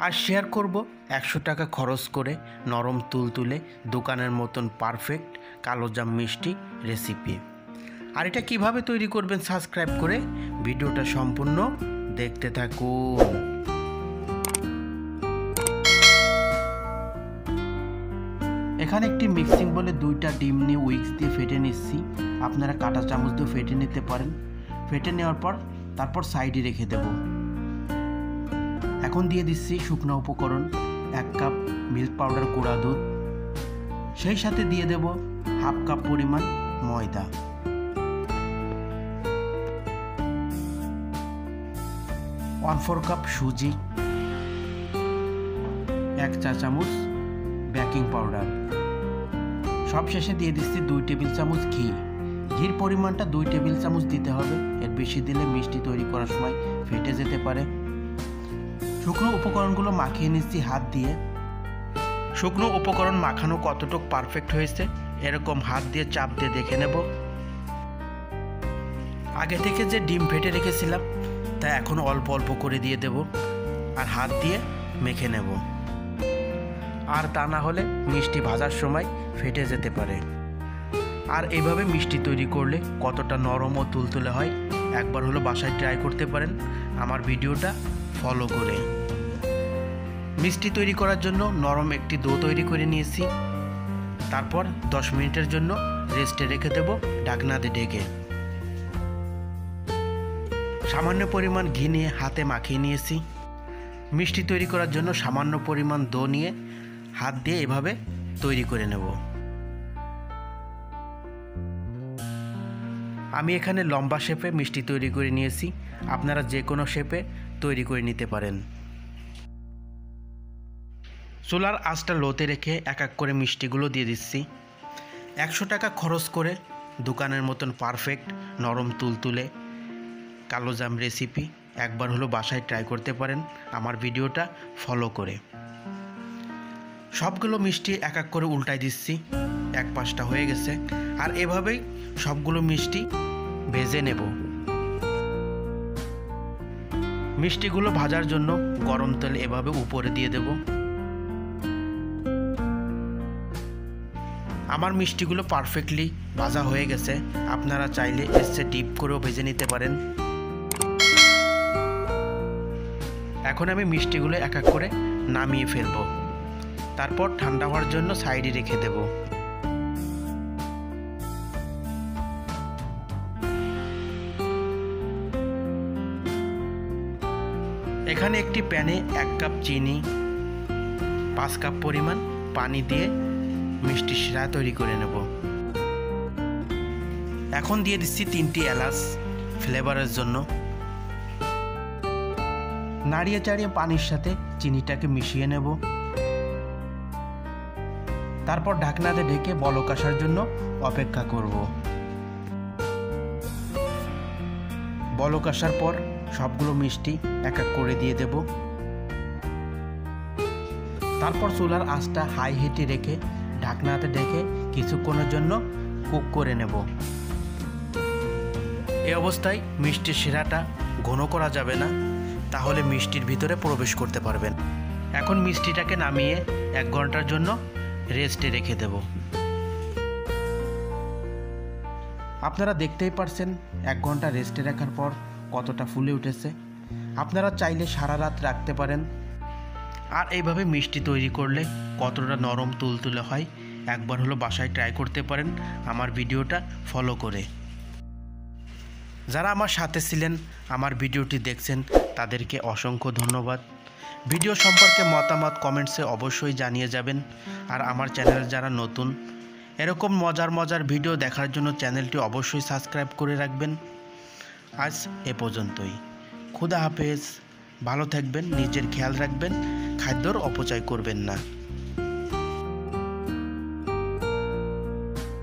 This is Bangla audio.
আর শেয়ার করব 100 টাকা খরচ করে নরম তুলতুলে দোকানের মতন পারফেক্ট কালোজাম মিষ্টি রেসিপি। আর এটা কিভাবে তৈরি করবেন সাবস্ক্রাইব করে ভিডিওটা সম্পূর্ণ দেখতে থাকুন। এখানে একটি মিক্সিং বলে 2টা ডিম নিয়ে উইক্স দিয়ে ফেটে নিচ্ছি। আপনারা কাঁটা চামচ দিয়ে ফেটে নিতে পারেন। ফেটে নেওয়ার পর তারপর সাইডে রেখে দেব। এখন দিয়ে দিচ্ছি শুকনো উপকরণ 1 কাপ মিল্ক পাউডার গুঁড়া দুধ, সেই সাথে দিয়ে দেব হাফ কাপ পরিমাণ ময়দা, 1/4 কাপ সুজি, 1 চা চামচ বেকিং পাউডার, সবশেষে দিয়ে দিচ্ছি 2 টেবিল চামচ ঘি। ঘির পরিমাণটা 2 টেবিল চামচ দিতে হবে, এর বেশি দিলে মিষ্টি তৈরি করার সময় ফেটে যেতে পারে। শুকনো উপকরণগুলো মাখিয়ে নিচ্ছি হাত দিয়ে। শুকনো উপকরণ মাখানো কতটুকু পারফেক্ট হয়েছে এরকম হাত দিয়ে চাপ দিয়ে দেখে নেব। আগে থেকে যে ডিম ফেটে রেখেছিলাম তা এখন অল্প অল্প করে দিয়ে দেব আর হাত দিয়ে মেখে নেব। আর তা না হলে মিষ্টি ভাজার সময় ফেটে যেতে পারে। আর এইভাবে মিষ্টি তৈরি করলে কতটা নরম ও তুলতুলে হয় একবার হলো বাসায় ট্রাই করতে পারেন আমার ভিডিওটা ফলো করে। মিষ্টি তৈরি করার জন্য নরম একটি ডো তৈরি করে নিয়েছি। তারপর 10 মিনিটের জন্য রেস্টে রেখে দেব ঢাকনা দিয়ে ঢেকে। সামান্য পরিমাণ ঘি নিয়ে হাতে মাখিয়ে নিয়েছি। মিষ্টি তৈরি করার জন্য সামান্য পরিমাণ ডো নিয়ে হাত দিয়ে এভাবে তৈরি করে নেব। আমি এখানে লম্বা শেপে মিষ্টি তৈরি করে নিয়েছি, আপনারা যে কোনো শেপে তৈরি করে নিতে পারেন। চুলার আঁচটা লোতে রেখে এক এক করে মিষ্টিগুলো দিয়ে দিচ্ছি। 100 টাকা খরচ করে দোকানের মতন পারফেক্ট নরম তুলতুলে কালোজাম রেসিপি একবার হলো বাসায় ট্রাই করতে পারেন আমার ভিডিওটা ফলো করে। সবগুলো মিষ্টি এক এক করে উল্টাই দিচ্ছি, এক পাশটা হয়ে গেছে। আর এভাবেই সবগুলো মিষ্টি ভেজে নেব। মিষ্টিগুলো ভাজার জন্য গরম তেল এভাবে উপরে দিয়ে দেব। আমার মিষ্টিগুলো পারফেক্টলি ভাজা হয়ে গেছে, আপনারা চাইলে এর চেয়ে ডিপ করেও ভেজে নিতে পারেন। এখন আমি মিষ্টিগুলো এক এক করে নামিয়ে ফেলব। তারপর ঠান্ডা হওয়ার জন্য সাইডে রেখে দেব। এখানে একটি প্যানে 1 কাপ চিনি, 5 কাপ পরিমাণ পানি দিয়ে মিষ্টি শিরা তৈরি করে নেব। এখন দিয়ে দিচ্ছি 3টি এলাচ ফ্লেভারের জন্য। নাড়িয়ে চাড়িয়ে পানির সাথে চিনিটাকে মিশিয়ে নেব। তারপর ঢাকনাতে ঢেকে বলক আসার জন্য অপেক্ষা করব। বলক আসার পর সবগুলো মিষ্টি এক এক করে দিয়ে দেব। তারপর চুলার আঁচটা হাই হিটে রেখে ঢাকনাতে ঢেকে কিছুক্ষণের জন্য কুক করে নেব। এই অবস্থায় মিষ্টির শিরাটা ঘন করা যাবে না, তাহলে মিষ্টির ভিতরে প্রবেশ করতে পারবেন। এখন মিষ্টিটাকে নামিয়ে 1 ঘন্টার জন্য রেস্টে রেখে দেব। আপনারা দেখতেই পারছেন 1 ঘন্টা রেস্টে রাখার পর কতটা ফুলে উঠেছে। আপনারা চাইলে সারা রাত রাখতে পারেন। আর এইভাবে মিষ্টি তৈরি করলে কতটা নরম তুলতুলে হয় একবার হলো বাসায় ট্রাই করতে পারেন আমার ভিডিওটা ফলো করে। যারা আমার সাথে ছিলেন, আমার ভিডিওটি দেখছেন, তাদেরকে অসংখ্য ধন্যবাদ। ভিডিও সম্পর্কে মতামত কমেন্টসে অবশ্যই জানিয়ে যাবেন। আর আমার চ্যানেল যারা নতুন, এরকম মজার ভিডিও দেখার জন্য চ্যানেলটি অবশ্যই সাবস্ক্রাইব করে রাখবেন। আজ এ পর্যন্তই। খুদা হাফেজ। ভালো থাকবেন, নিজের খেয়াল রাখবেন, খাদ্যর অপচয় করবেন না।